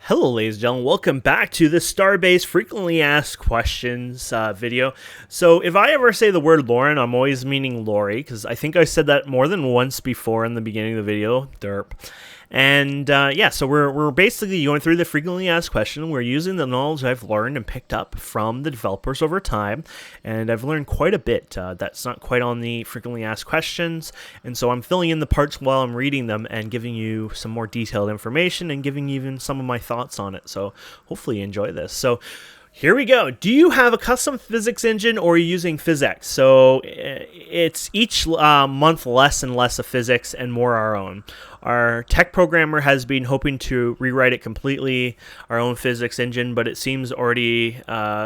Hello ladies and gentlemen, welcome back to the Starbase frequently asked questions video. So if I ever say the word Lauren, I'm always meaning Lori, because I think I said that more than once before in the beginning of the video, derp. And yeah, so we're basically going through the frequently asked question. We're using the knowledge I've learned and picked up from the developers over time, and I've learned quite a bit that's not quite on the frequently asked questions, and so I'm filling in the parts while I'm reading them and giving you some more detailed information and giving even some of my thoughts on it. So hopefully you enjoy this. So here we go. Do you have a custom physics engine or are you using PhysX? So it's each month less and less of physics and more our own. Our tech programmer has been hoping to rewrite it completely, our own physics engine, but it seems already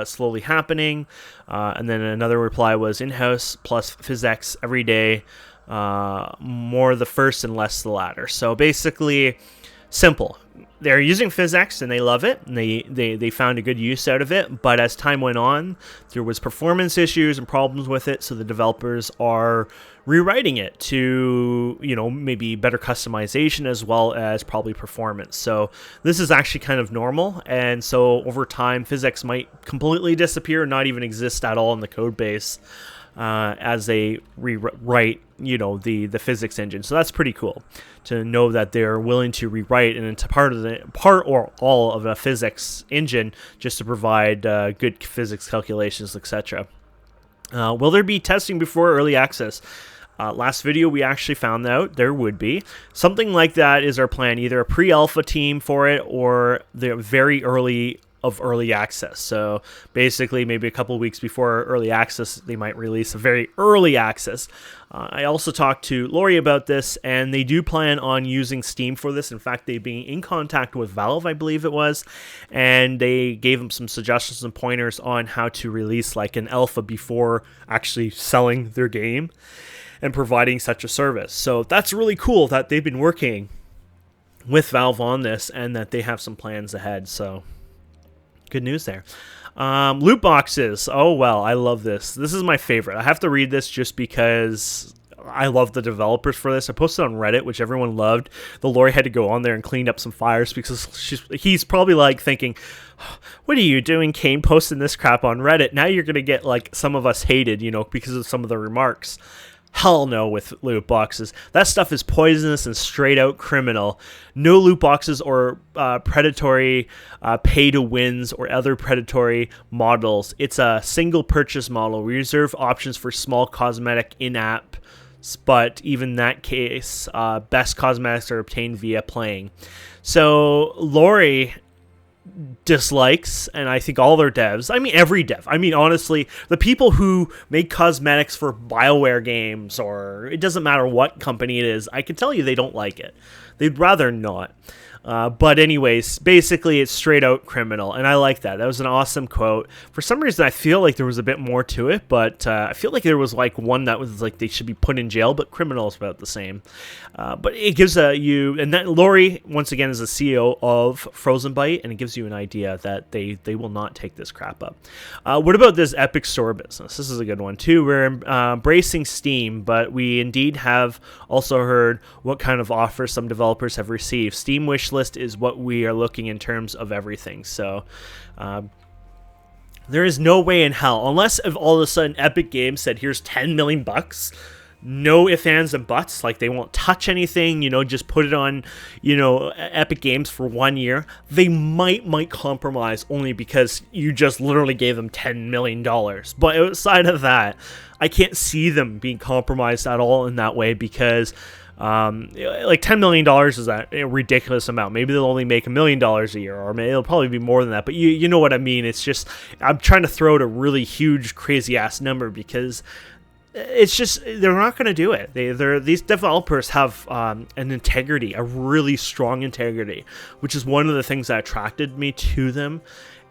slowly happening. And then another reply was in-house plus PhysX every day, more the first and less the latter. So basically, simple. They're using PhysX and they love it, and they found a good use out of it, but as time went on, there was performance issues and problems with it, so the developers are rewriting it to, maybe better customization as well as probably performance. So this is actually kind of normal, and so over time, PhysX might completely disappear and not even exist at all in the code base as they rewrite, the physics engine. So that's pretty cool to know that they're willing to rewrite and into part or all of a physics engine just to provide good physics calculations, etc. Will there be testing before early access? Last video we actually found out there would be. Something like that is our plan, either a pre-alpha team for it or the very early access. So basically maybe a couple weeks before early access they might release a very early access. I also talked to Lori about this, and they do plan on using Steam for this. In fact, they've been in contact with Valve, I believe it was, and they gave them some suggestions and pointers on how to release like an alpha before actually selling their game and providing such a service. So that's really cool that they've been working with Valve on this and that they have some plans ahead. So good news there. Loot boxes. Oh, well, I love this. This is my favorite. I have to read this just because I love the developers for this. I posted on Reddit, which everyone loved. The Lori had to go on there and clean up some fires because he's probably like thinking, what are you doing, Kane, posting this crap on Reddit? Now you're going to get like some of us hated, because of some of the remarks. Hell no with loot boxes. That stuff is poisonous and straight out criminal. No loot boxes or predatory pay-to-wins or other predatory models. It's a single purchase model. We reserve options for small cosmetic in-app, but even in that case, best cosmetics are obtained via playing. So Lori dislikes, and I think all their devs, every dev, honestly, the people who make cosmetics for BioWare games, or it doesn't matter what company it is, I can tell you they don't like it. They'd rather not. But anyways, basically it's straight out criminal, and I like that. That was an awesome quote. For some reason, I feel like there was a bit more to it, but I feel like there was like one that was like they should be put in jail, but criminal is about the same. But it gives you, and that Lori, once again, is the CEO of Frozen Byte, and it gives you an idea that they will not take this crap up. What about this Epic Store business? This is a good one too. We're embracing Steam, but we indeed have also heard what kind of offers some developers have received. Steam wishlist is what we are looking in terms of everything. So there is no way in hell, unless if all of a sudden Epic Games said here's 10 million bucks, no ifs, ands, and buts, like they won't touch anything, just put it on, Epic Games for 1 year. They might compromise only because you just literally gave them $10 million. But outside of that, I can't see them being compromised at all in that way, because like $10 million is a ridiculous amount. Maybe they'll only make $1 million a year, or maybe it'll probably be more than that. But you know what I mean. It's just, I'm trying to throw out a really huge, crazy ass number because it's just, they're not going to do it. These developers have an integrity, a really strong integrity, which is one of the things that attracted me to them.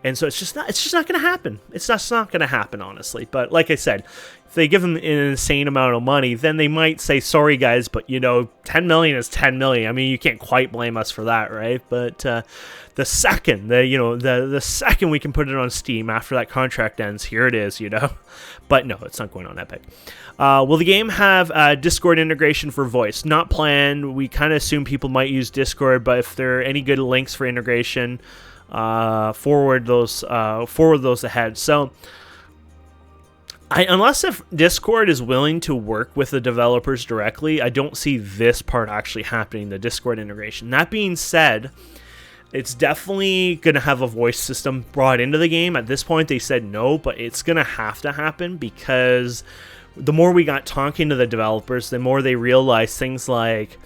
And so it's just not going to happen. It's just not going to happen, honestly. But like I said, if they give them an insane amount of money, then they might say, sorry guys, but 10 million is 10 million. I mean, you can't quite blame us for that, right? But the second the second we can put it on Steam after that contract ends, here it is, But no, it's not going on Epic. Will the game have Discord integration for voice? Not planned. We kind of assume people might use Discord, but if there are any good links for integration, forward those ahead. So unless if Discord is willing to work with the developers directly, I don't see this part actually happening, the Discord integration. That being said, it's definitely going to have a voice system brought into the game. At this point, they said no, but it's going to have to happen, because the more we got talking to the developers, the more they realized things like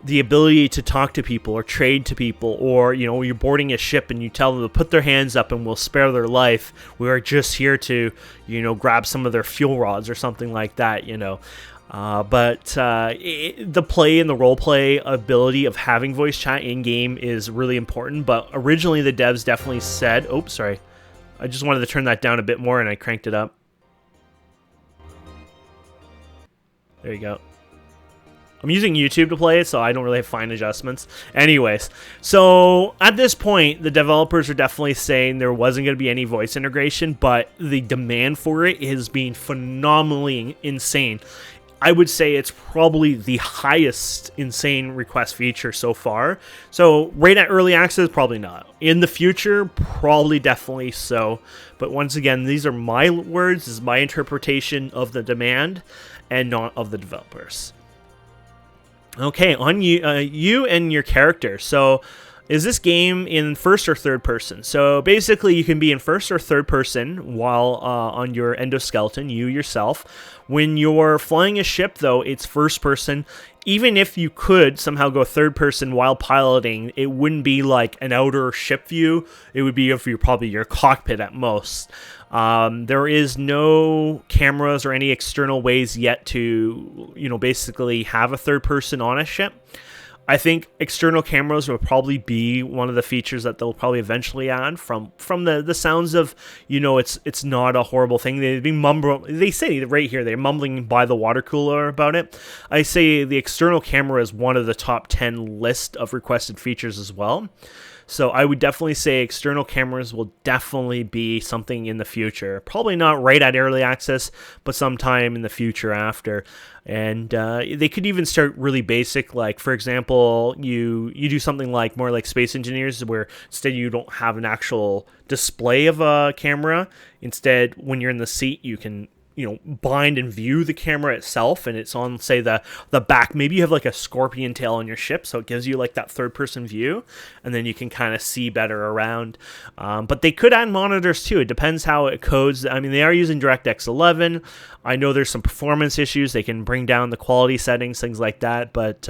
the ability to talk to people or trade to people, or you're boarding a ship and you tell them to put their hands up and we'll spare their life. We are just here to grab some of their fuel rods or something like that. But the play and the role play ability of having voice chat in game is really important. But originally the devs definitely said, oops, sorry, I just wanted to turn that down a bit more and I cranked it up. There you go. I'm using YouTube to play it, so I don't really have fine adjustments. Anyways, so at this point, the developers are definitely saying there wasn't going to be any voice integration, but the demand for it is being phenomenally insane. I would say it's probably the highest insane request feature so far. So right at early access, probably not. In the future, probably definitely so. But once again, these are my words, this is my interpretation of the demand and not of the developers. Okay, on you and your character. So is this game in first or third person? So basically you can be in first or third person while on your endoskeleton, you yourself. When you're flying a ship, though, it's first person. Even if you could somehow go third person while piloting, it wouldn't be like an outer ship view. It would be probably your cockpit at most. There is no cameras or any external ways yet to, basically have a third person on a ship. I think external cameras will probably be one of the features that they'll probably eventually add. From the sounds of, it's not a horrible thing. They say right here, they're mumbling by the water cooler about it. I say the external camera is one of the top 10 list of requested features as well. So I would definitely say external cameras will definitely be something in the future. Probably not right at early access, but sometime in the future after. And they could even start really basic, like, for example, you do something like more like Space Engineers, where instead you don't have an actual display of a camera. Instead, when you're in the seat, you can bind and view the camera itself, and it's on, say, the back. Maybe you have like a scorpion tail on your ship, so it gives you like that third person view, and then you can kind of see better around. But they could add monitors too. It depends how it codes. I mean, they are using DirectX 11. I know there's some performance issues. They can bring down the quality settings, things like that, but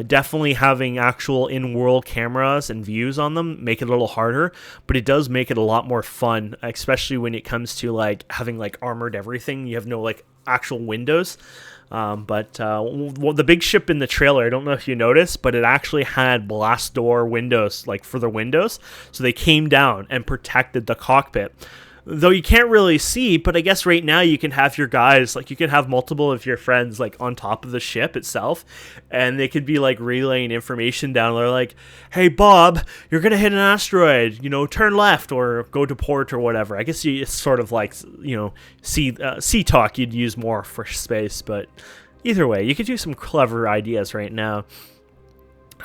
definitely having actual in-world cameras and views on them make it a little harder, but it does make it a lot more fun, especially when it comes to like having like armored everything. You have no like actual windows. But the big ship in the trailer, I don't know if you noticed, but it actually had blast door windows, like for the windows, so they came down and protected the cockpit. Though you can't really see, but I guess right now you can have your guys, like you can have multiple of your friends like on top of the ship itself, and they could be like relaying information down there like, hey Bob, you're going to hit an asteroid, turn left or go to port or whatever. I guess it's sort of like, sea talk you'd use more for space, but either way, you could do some clever ideas right now.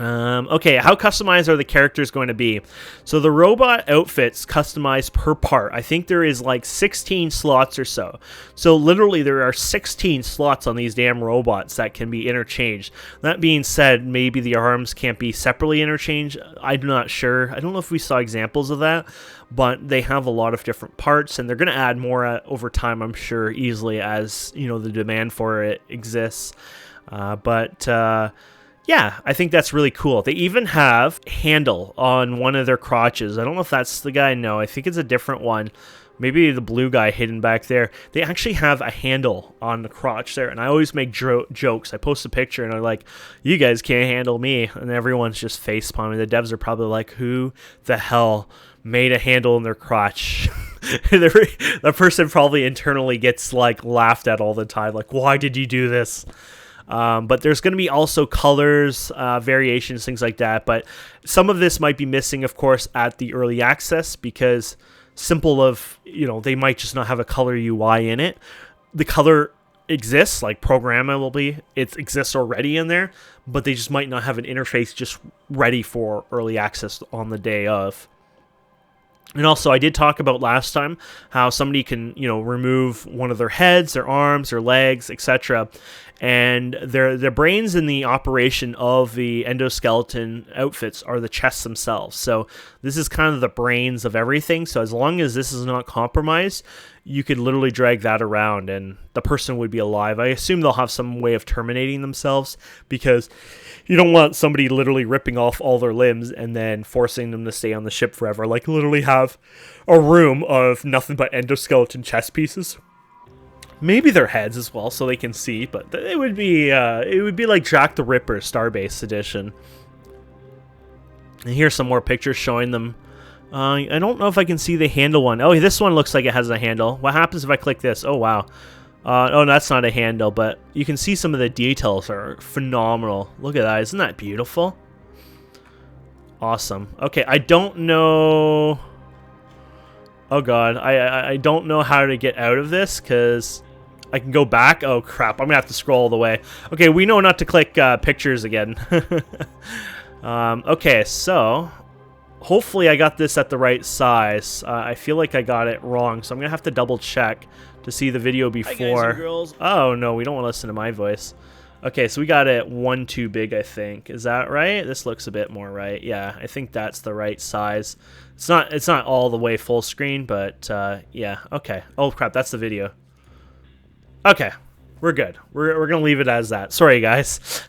Okay, how customized are the characters going to be? So the robot outfits customized per part. I think there is like 16 slots or so. So literally there are 16 slots on these damn robots that can be interchanged. That being said, maybe the arms can't be separately interchanged. I'm not sure. I don't know if we saw examples of that, but they have a lot of different parts, and they're going to add more over time, I'm sure, easily as, the demand for it exists. Yeah, I think that's really cool. They even have handle on one of their crotches. I don't know if that's the guy. No, I think it's a different one. Maybe the blue guy hidden back there. They actually have a handle on the crotch there, and I always make jokes. I post a picture, and I'm like, you guys can't handle me, and everyone's just face palming. The devs are probably like, who the hell made a handle in their crotch. The person probably internally gets like laughed at all the time, like, why did you do this? But there's going to be also colors, variations, things like that. But some of this might be missing, of course, at the early access, because they might just not have a color UI in it. The color exists, like programmably, it exists already in there, but they just might not have an interface just ready for early access on the day of. And also, I did talk about last time how somebody can, remove one of their heads, their arms, their legs, etc. And their brains in the operation of the endoskeleton outfits are the chests themselves. So this is kind of the brains of everything. So as long as this is not compromised, you could literally drag that around and the person would be alive. I assume they'll have some way of terminating themselves, because you don't want somebody literally ripping off all their limbs and then forcing them to stay on the ship forever. Like literally have a room of nothing but endoskeleton chest pieces. Maybe their heads as well, so they can see. But it would be like Jack the Ripper Starbase edition. And here's some more pictures showing them. I don't know if I can see the handle one. Oh, this one looks like it has a handle. What happens if I click this? Oh, wow. Oh, that's not a handle, but you can see some of the details are phenomenal. Look at that. Isn't that beautiful? Awesome. Okay, I don't know... Oh, God. I don't know how to get out of this, because I can go back. Oh, crap. I'm going to have to scroll all the way. Okay, we know not to click pictures again. Okay, so... Hopefully I got this at the right size. I feel like I got it wrong, so I'm going to have to double check to see the video before. Hi guys and girls. Oh, no, we don't want to listen to my voice. Okay, so we got it one too big, I think. Is that right? This looks a bit more right. Yeah, I think that's the right size. It's not all the way full screen, but yeah, okay. Oh, crap, that's the video. Okay, we're good. We're going to leave it as that. Sorry, guys.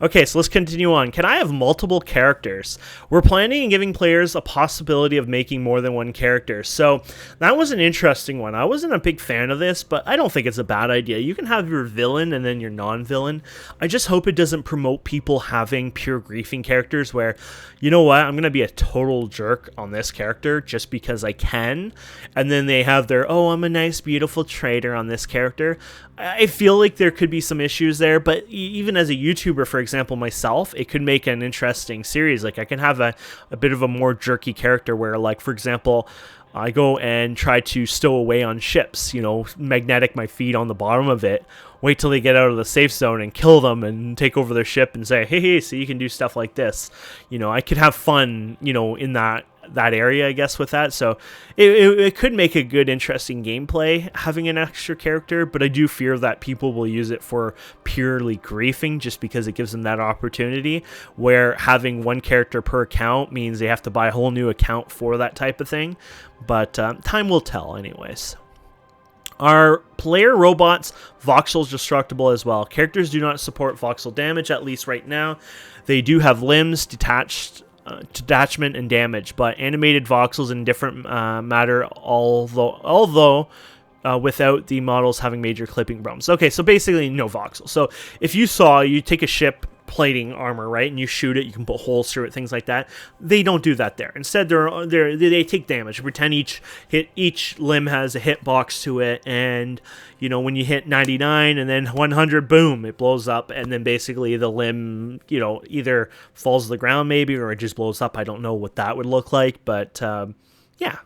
Okay, so let's continue on. Can I have multiple characters? We're planning on giving players a possibility of making more than one character. So that was an interesting one. I wasn't a big fan of this, but I don't think it's a bad idea. You can have your villain and then your non-villain. I just hope it doesn't promote people having pure griefing characters where, you know what, I'm going to be a total jerk on this character just because I can. And then they have their, oh, I'm a nice, beautiful trader on this character. I feel like there could be some issues there, but even as a YouTuber, for example, myself, it could make an interesting series. Like I can have a bit of a more jerky character where, like, for example, I go and try to stow away on ships, magnetic my feet on the bottom of it, wait till they get out of the safe zone and kill them and take over their ship and say, hey, so you can do stuff like this. I could have fun, in that area, I guess, with that. So it could make a good, interesting gameplay having an extra character, but I do fear that people will use it for purely griefing just because it gives them that opportunity, where having one character per account means they have to buy a whole new account for that type of thing. But time will tell anyways. Are player robots voxels destructible as well? Characters do not support voxel damage, at least right now. They do have limbs, detachment, and damage, but animated voxels in different matter, although without the models having major clipping problems. Okay, so basically no voxels. So if you take a ship plating armor, right, and you shoot it, you can put holes through it, things like that. They don't do that there. Instead, they take damage. Pretend each limb has a hitbox to it, and when you hit 99 and then 100, boom, it blows up, and then basically the limb, either falls to the ground maybe, or it just blows up. I don't know what that would look like, but yeah.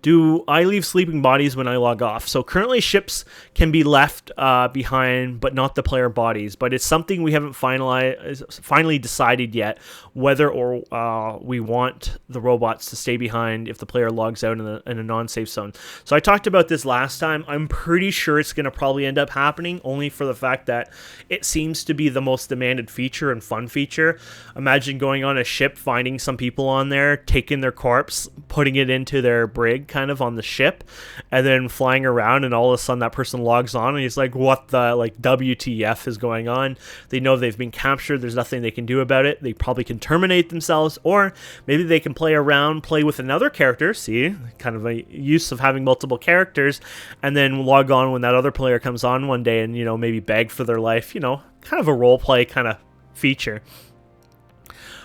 Do I leave sleeping bodies when I log off? So currently ships can be left behind, but not the player bodies. But it's something we haven't finally decided yet, whether or we want the robots to stay behind if the player logs out in a non-safe zone. So I talked about this last time. I'm pretty sure it's going to probably end up happening, only for the fact that it seems to be the most demanded feature and fun feature. Imagine going on a ship, finding some people on there, taking their corpse, putting it into their brig, kind of on the ship, and then flying around, and all of a sudden that person logs on and he's like, what the WTF is going on? They know they've been captured. There's nothing they can do about it. They probably can terminate themselves, or maybe they can play with another character. See, kind of a use of having multiple characters, and then log on when that other player comes on one day and maybe beg for their life. Kind of a role play kind of feature.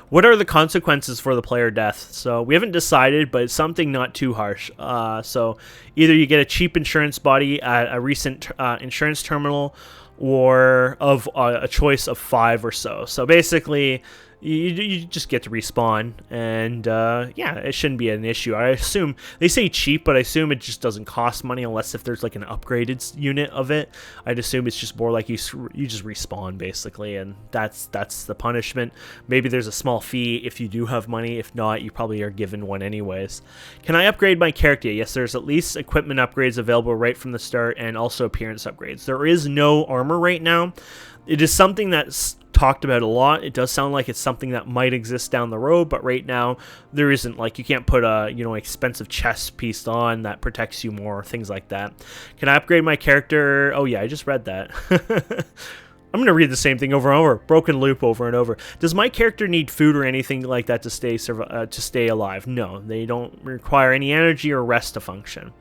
What are the consequences for the player death? So we haven't decided, but it's something not too harsh. So either you get a cheap insurance body at a recent insurance terminal, or of a choice of 5 or so. So basically, you just get to respawn, and yeah, it shouldn't be an issue. I assume they say cheap, but I assume it just doesn't cost money unless if there's like an upgraded unit of it. I'd assume it's just more like you just respawn basically, and that's the punishment. Maybe there's a small fee if you do have money. If not, you probably are given one anyways. Can I upgrade my character? Yes, there's at least equipment upgrades available right from the start, and also appearance upgrades. There is no armor right now. It is something that's talked about a lot. It does sound like it's something that might exist down the road, but right now there isn't. Like, you can't put a expensive chest piece on that protects you more, things like that. Can I upgrade my character? Oh yeah, I just read that. I'm gonna read the same thing over and over, broken loop over and over. Does my character need food or anything like that to stay alive? No, they don't require any energy or rest to function.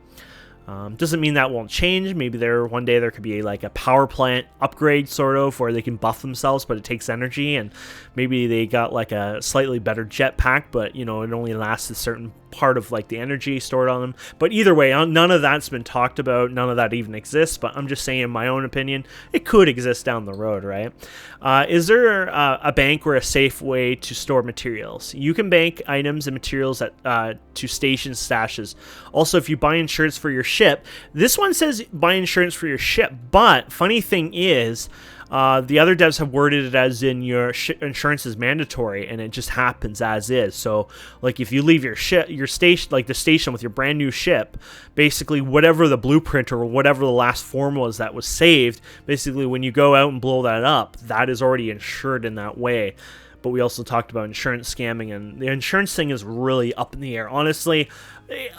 Doesn't mean that won't change. Maybe one day there could be like a power plant upgrade sort of, where they can buff themselves, but it takes energy, and maybe they got like a slightly better jetpack, but it only lasts a certain part of like the energy stored on them. But either way, none of that's been talked about. None of that even exists, but I'm just saying, in my own opinion, it could exist down the road, right? Is there a bank or a safe way to store materials? You can bank items and materials to station stashes. Also, if you buy insurance for your ship, this one says buy insurance for your ship, but funny thing is, the other devs have worded it as in your insurance is mandatory, and it just happens as is. So like, if you leave your station, like the station with your brand new ship, basically whatever the blueprint or whatever the last form was that was saved, basically when you go out and blow that up, that is already insured in that way. But we also talked about insurance scamming, and the insurance thing is really up in the air. Honestly,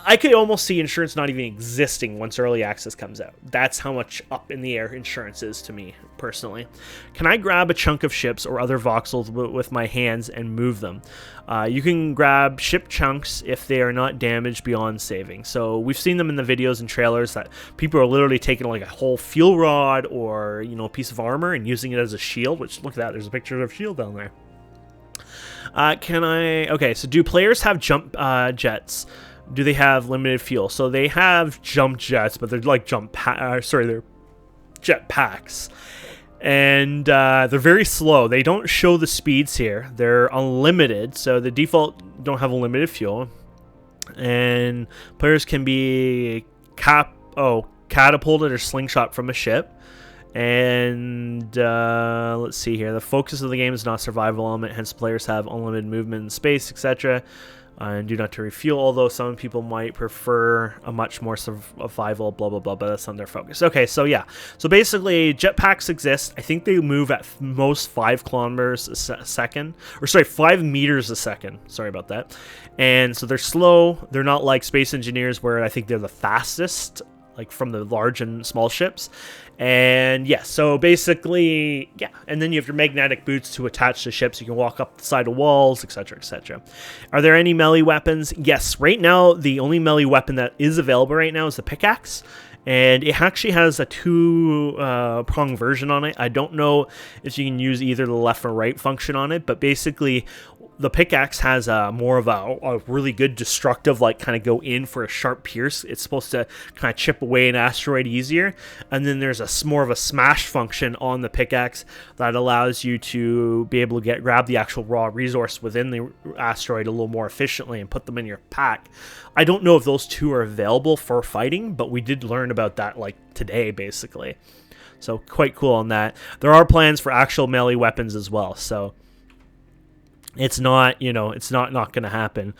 I could almost see insurance not even existing once early access comes out. That's how much up in the air insurance is to me, personally. Can I grab a chunk of ships or other voxels with my hands and move them? You can grab ship chunks if they are not damaged beyond saving. So we've seen them in the videos and trailers that people are literally taking like a whole fuel rod or a piece of armor and using it as a shield, which, look at that, there's a picture of a shield down there. Okay, so do players have jump jets? Do they have limited fuel? So they have jump jets, but they're like they're jet packs. And they're very slow. They don't show the speeds here. They're unlimited, so the default don't have unlimited fuel. And players can be catapulted or slingshot from a ship. And let's see here. The focus of the game is not survival element, hence players have unlimited movement in space, etc. And do not to refuel, although some people might prefer a much more survival, blah, blah, blah, but that's not their focus. Okay, so yeah. So basically, jetpacks exist. I think they move at most 5 kilometers a second. Or sorry, 5 meters a second. Sorry about that. And so they're slow. They're not like Space Engineers, where I think they're the fastest, like from the large and small ships. And yeah, so basically, yeah. And then you have your magnetic boots to attach to ships. You can walk up the side of walls, etc., etc. Are there any melee weapons? Yes, right now, the only melee weapon that is available right now is the pickaxe. And it actually has a 2-prong version on it. I don't know if you can use either the left or right function on it, but basically, the pickaxe has more of a really good destructive, like kind of go in for a sharp pierce. It's supposed to kind of chip away an asteroid easier. And then there's more of a smash function on the pickaxe that allows you to be able to grab the actual raw resource within the asteroid a little more efficiently and put them in your pack. I don't know if those two are available for fighting, but we did learn about that like today, basically. So quite cool on that. There are plans for actual melee weapons as well, so it's not, it's not going to happen.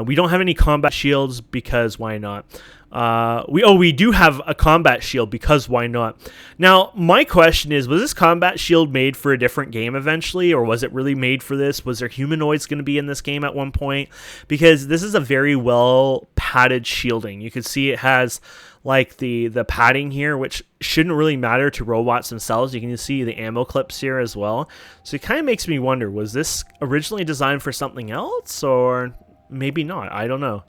We don't have any combat shields because why not? We do have a combat shield because why not? Now, my question is, was this combat shield made for a different game eventually, or was it really made for this? Was there humanoids going to be in this game at one point? Because this is a very well padded shielding. You can see it has like the padding here, which shouldn't really matter to robots themselves. You can see the ammo clips here as well. So it kind of makes me wonder, was this originally designed for something else, or maybe not. I don't know.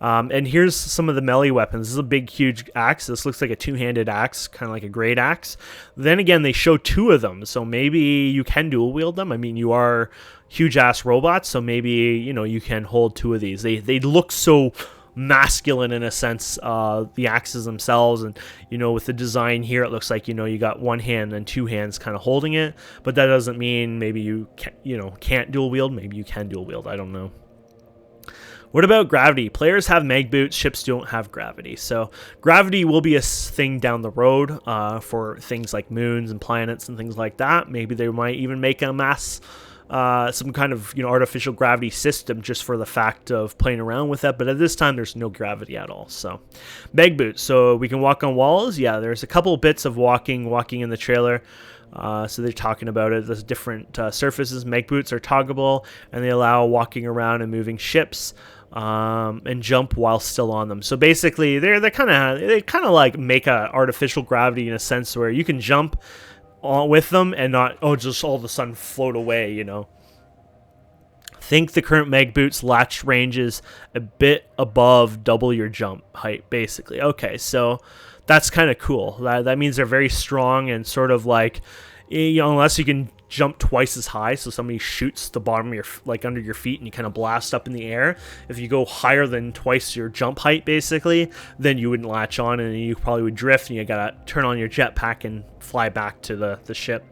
And here's some of the melee weapons. This is a big, huge axe. This looks like a two-handed axe, kind of like a great axe. Then again, they show two of them, so maybe you can dual wield them. I mean, you are huge-ass robots, so maybe, you know, you can hold two of these. They look so masculine in a sense, the axes themselves, and you know, with the design here, it looks like, you know, you got one hand and two hands kind of holding it, but that doesn't mean maybe you can't dual wield. Maybe you can dual wield. I don't know. What about gravity? Players have mag boots, ships don't have gravity. So gravity will be a thing down the road for things like moons and planets and things like that. Maybe they might even make a mass some kind of, you know, artificial gravity system just for the fact of playing around with that. But at this time, there's no gravity at all. So mag boots. So we can walk on walls. Yeah, there's a couple bits of walking in the trailer. So they're talking about it. There's different surfaces. Mag boots are toggable, and they allow walking around and moving ships. And jump while still on them. So basically, they kind of like make a artificial gravity in a sense where you can jump on with them and not just all of a sudden float away. You know. Think the current mag boots latch ranges a bit above double your jump height, basically. Okay, so that's kind of cool. That means they're very strong and sort of like, you know, unless you can jump twice as high, so somebody shoots the bottom of your, like, under your feet and you kind of blast up in the air. If you go higher than twice your jump height, basically, then you wouldn't latch on and you probably would drift, and you gotta turn on your jetpack and fly back to the ship.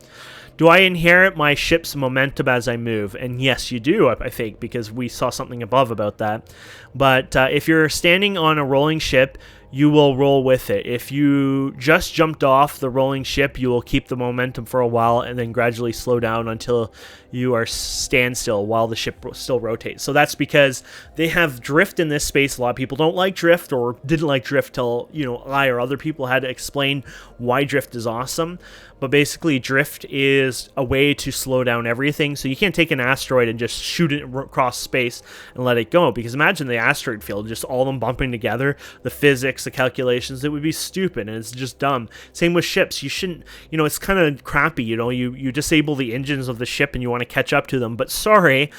Do I inherit my ship's momentum as I move? And yes, you do, I think, because we saw something above about that. But if you're standing on a rolling ship, you will roll with it. If you just jumped off the rolling ship, you will keep the momentum for a while and then gradually slow down until you are standstill while the ship still rotates. So that's because they have drift in this space. A lot of people don't like drift, or didn't like drift till, you know, I or other people had to explain why drift is awesome. But basically, drift is a way to slow down everything. So you can't take an asteroid and just shoot it across space and let it go. Because imagine the asteroid field, just all of them bumping together, the physics, the calculations, it would be stupid, and it's just dumb. Same with ships. You shouldn't, you know, it's kind of crappy, you know, you disable the engines of the ship and you want to catch up to them. But sorry,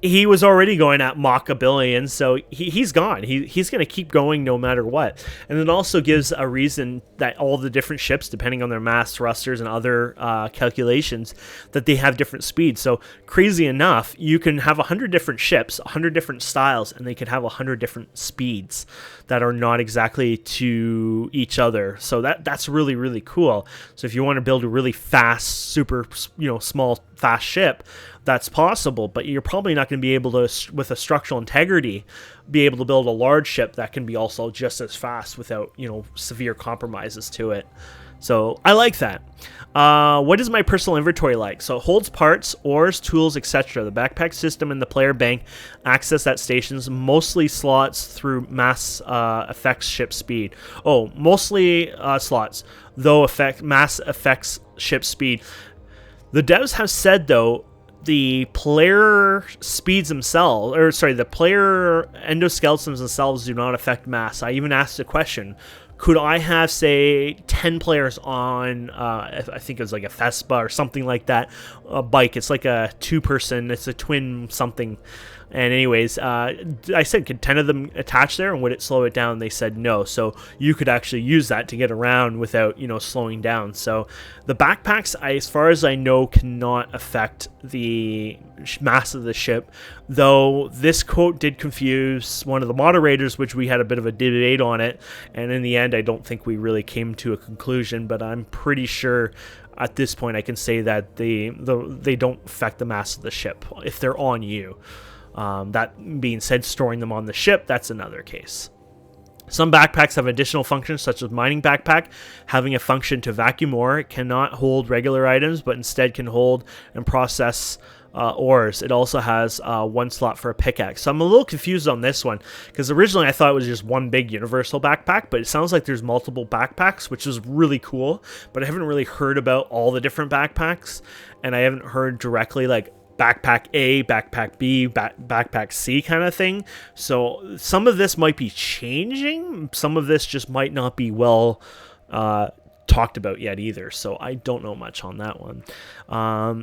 he was already going at Mach a billion, so he's gone. He's going to keep going no matter what. And it also gives a reason that all the different ships, depending on their mass, thrusters, and other calculations, that they have different speeds. So crazy enough, you can have 100 different ships, 100 different styles, and they could have 100 different speeds that are not exactly to each other. So that's really, really cool. So if you want to build a really fast, super, you know, small, fast ship, that's possible, but you're probably not going to be able to, with a structural integrity, be able to build a large ship that can be also just as fast without, you know, severe compromises to it. So I like that. What is my personal inventory like? So it holds parts, ores, tools, etc. The backpack system and the player bank access at stations, mostly slots through mass affects ship speed. Oh, mostly slots, though mass affects ship speed. The devs have said, though, the player speeds themselves, or sorry, the player endoskeletons themselves do not affect mass. I even asked a question. Could I have, say, 10 players on, I think it was like a Vespa or something like that, a bike. It's like a two-person, it's a twin something. And anyways, I said, could 10 of them attach there, and would it slow it down? They said no. So you could actually use that to get around without, you know, slowing down. So the backpacks, as far as I know, cannot affect the mass of the ship. Though this quote did confuse one of the moderators, which we had a bit of a debate on it. And in the end, I don't think we really came to a conclusion. But I'm pretty sure at this point I can say that they don't affect the mass of the ship if they're on you. That being said, storing them on the ship, that's another case. Some backpacks have additional functions, such as mining backpack, having a function to vacuum ore. It cannot hold regular items, but instead can hold and process ores. It also has one slot for a pickaxe. So I'm a little confused on this one, because originally I thought it was just one big universal backpack, but it sounds like there's multiple backpacks, which is really cool. But I haven't really heard about all the different backpacks, and I haven't heard directly like backpack A, backpack B, backpack C kind of thing. So some of this might be changing. Some of this just might not be well talked about yet either, so I don't know much on that one.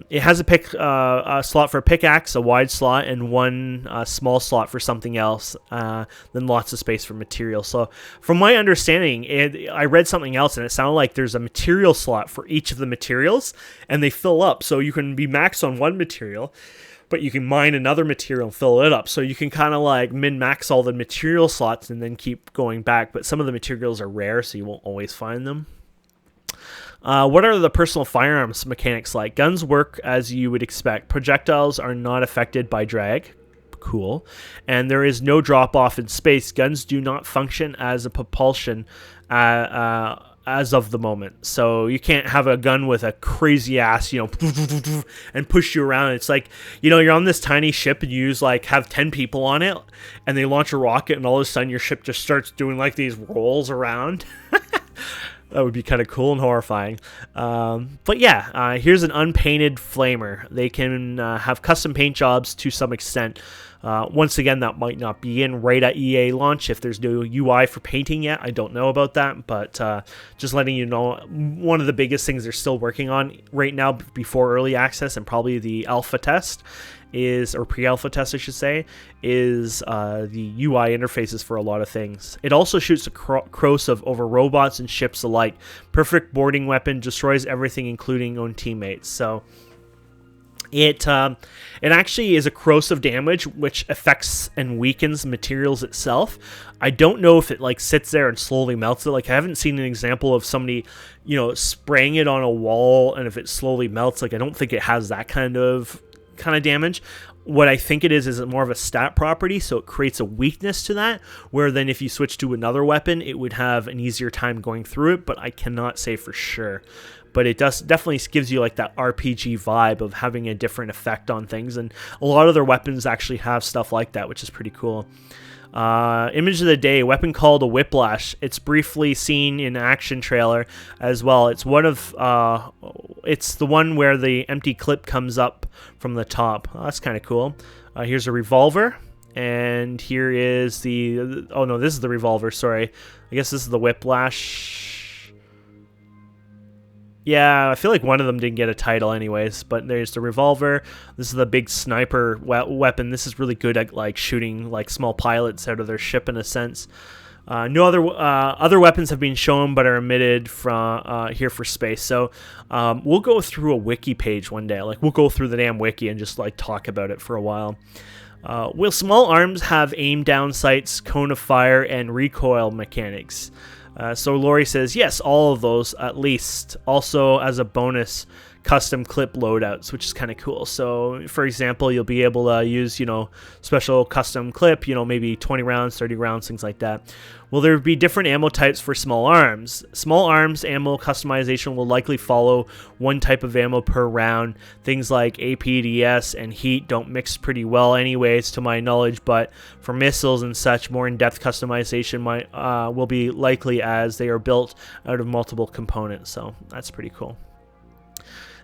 It has a slot for a pickaxe, a wide slot, and one small slot for something else, then lots of space for material. So from my understanding, I read something else and it sounded like there's a material slot for each of the materials, and they fill up, so you can be maxed on one material, but you can mine another material and fill it up. So you can kind of like min-max all the material slots and then keep going back, but some of the materials are rare, so you won't always find them. What are the personal firearms mechanics like? Guns work as you would expect. Projectiles are not affected by drag. Cool. And there is no drop off in space. Guns do not function as a propulsion as of the moment. So you can't have a gun with a crazy ass, and push you around. It's like, you're on this tiny ship and you have 10 people on it and they launch a rocket and all of a sudden your ship just starts doing like these rolls around. That would be kind of cool and horrifying. But yeah, here's an unpainted flamer. They can have custom paint jobs to some extent. Once again, that might not be in right at EA launch if there's no UI for painting yet. I don't know about that, but just letting you know, one of the biggest things they're still working on right now before early access and probably the alpha test or pre-alpha test I should say, is the UI interfaces for a lot of things. It also shoots a corrosive over robots and ships alike. Perfect boarding weapon, destroys everything including own teammates. So it actually is a corrosive damage which affects and weakens materials itself. I don't know if it sits there and slowly melts it. I haven't seen an example of somebody spraying it on a wall and if it slowly melts. I don't think it has that kind of damage. What I think it is more of a stat property, so it creates a weakness to that, where then if you switch to another weapon it would have an easier time going through it, but I cannot say for sure. But it definitely gives you that RPG vibe of having a different effect on things, and a lot of their weapons actually have stuff like that, which is pretty cool. Image of the day, weapon called a whiplash. It's briefly seen in action trailer as well. It's it's the one where the empty clip comes up from the top. Oh, that's kind of cool. Here's a revolver, and here is oh no, this is the revolver, sorry. I guess this is the whiplash. Yeah, I feel like one of them didn't get a title anyways, but there's the revolver. This is the big sniper weapon. This is really good at shooting small pilots out of their ship in a sense. No other weapons have been shown but are omitted from here for space. So we'll go through a wiki page one day. We'll go through the damn wiki and just talk about it for a while. Will small arms have aim down sights, cone of fire, and recoil mechanics? So Lori says, yes, all of those at least. Also, as a bonus, custom clip loadouts, which is kind of cool. So, for example, you'll be able to use, special custom clip, maybe 20 rounds, 30 rounds, things like that. Will there be different ammo types for small arms? Small arms ammo customization will likely follow one type of ammo per round. Things like APDS and heat don't mix pretty well anyways, to my knowledge, but for missiles and such, more in-depth customization will be likely as they are built out of multiple components. So that's pretty cool.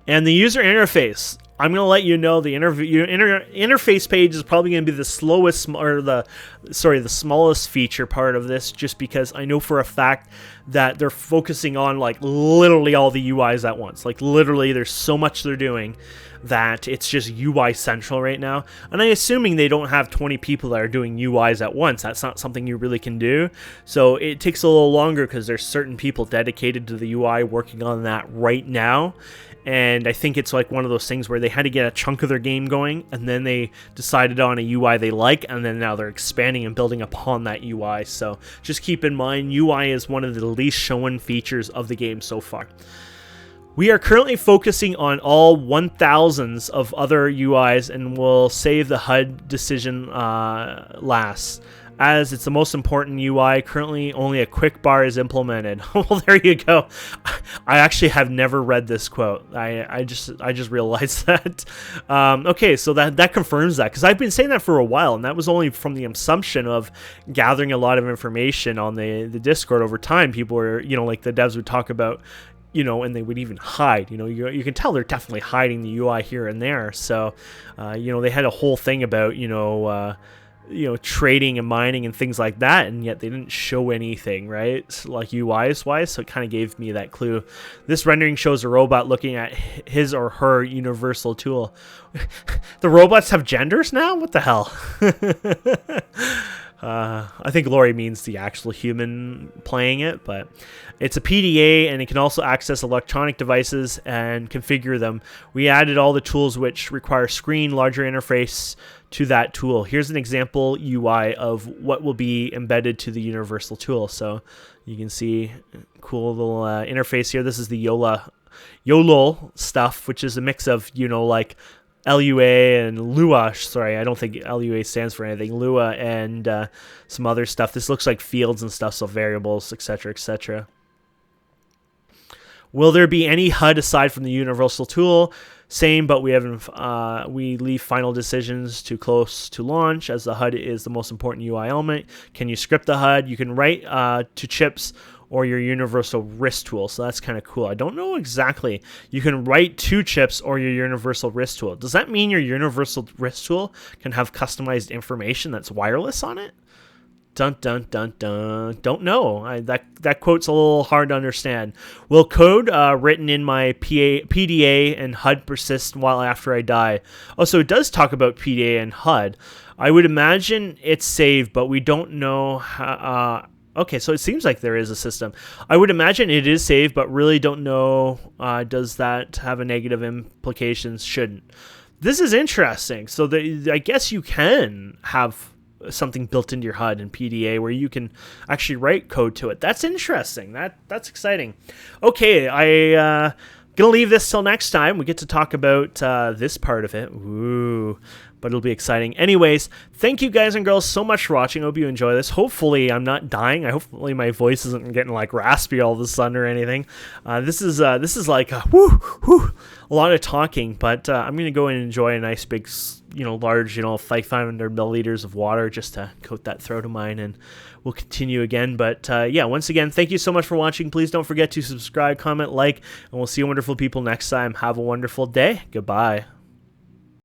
And the user interface, I'm going to let you know the interface page is probably going to be the slowest, or the smallest feature part of this, just because I know for a fact that they're focusing on literally all the UIs at once. Literally there's so much they're doing that it's just UI central right now. And I'm assuming they don't have 20 people that are doing UIs at once. That's not something you really can do. So it takes a little longer because there's certain people dedicated to the UI working on that right now. And I think it's one of those things where they had to get a chunk of their game going, and then they decided on a UI they like, and then now they're expanding and building upon that UI. So just keep in mind, UI is one of the least shown features of the game so far. We are currently focusing on all 1000s of other UIs, and we'll save the HUD decision last. As it's the most important UI, currently only a quick bar is implemented. Well, there you go. I actually have never read this quote. I just realized that. Okay, so that confirms that, because I've been saying that for a while, and that was only from the assumption of gathering a lot of information on the Discord over time. People were, the devs would talk about, and they would even hide. You can tell they're definitely hiding the UI here and there. So, they had a whole thing about, trading and mining and things like that, and yet they didn't show anything, right? Like UIs wise, so it kind of gave me that clue. This rendering shows a robot looking at his or her universal tool. The robots have genders now? What the hell? I think Lori means the actual human playing it, but it's a PDA, and it can also access electronic devices and configure them. We added all the tools which require screen, larger interface to that tool. Here's an example UI of what will be embedded to the universal tool. So you can see cool little interface here. This is the YOLO stuff, which is a mix of, like LUA and Lua. Sorry, I don't think LUA stands for anything. Lua and some other stuff. This looks like fields and stuff, so variables, etc., etc. Will there be any HUD aside from the universal tool? Same, but we leave final decisions to close to launch, as the HUD is the most important UI element. Can you script the HUD? You can write to chips or your universal wrist tool, so that's kind of cool. I don't know exactly. You can write to chips or your universal wrist tool. Does that mean your universal wrist tool can have customized information that's wireless on it? Dun dun dun dun. Don't know. That quote's a little hard to understand. Will code written in my PDA and HUD persist while after I die? Oh, so it does talk about PDA and HUD. I would imagine it's saved, but we don't know how. Okay, so it seems like there is a system. I would imagine it is saved, but really don't know. Does that have a negative implications? Shouldn't. This is interesting. So I guess you can have something built into your HUD and PDA where you can actually write code to it. That's interesting. That's exciting. Okay, gonna leave this till next time. We get to talk about this part of it. Ooh, but it'll be exciting. Anyways, thank you guys and girls so much for watching. I hope you enjoy this. Hopefully I'm not dying. Hopefully my voice isn't getting like raspy all of a sudden or anything. This is like a lot of talking, but I'm gonna go and enjoy a nice big, large, like 500 milliliters of water just to coat that throat of mine, and we'll continue again. But yeah, once again, thank you so much for watching. Please don't forget to subscribe, comment, like, and we'll see you wonderful people next time. Have a wonderful day. Goodbye.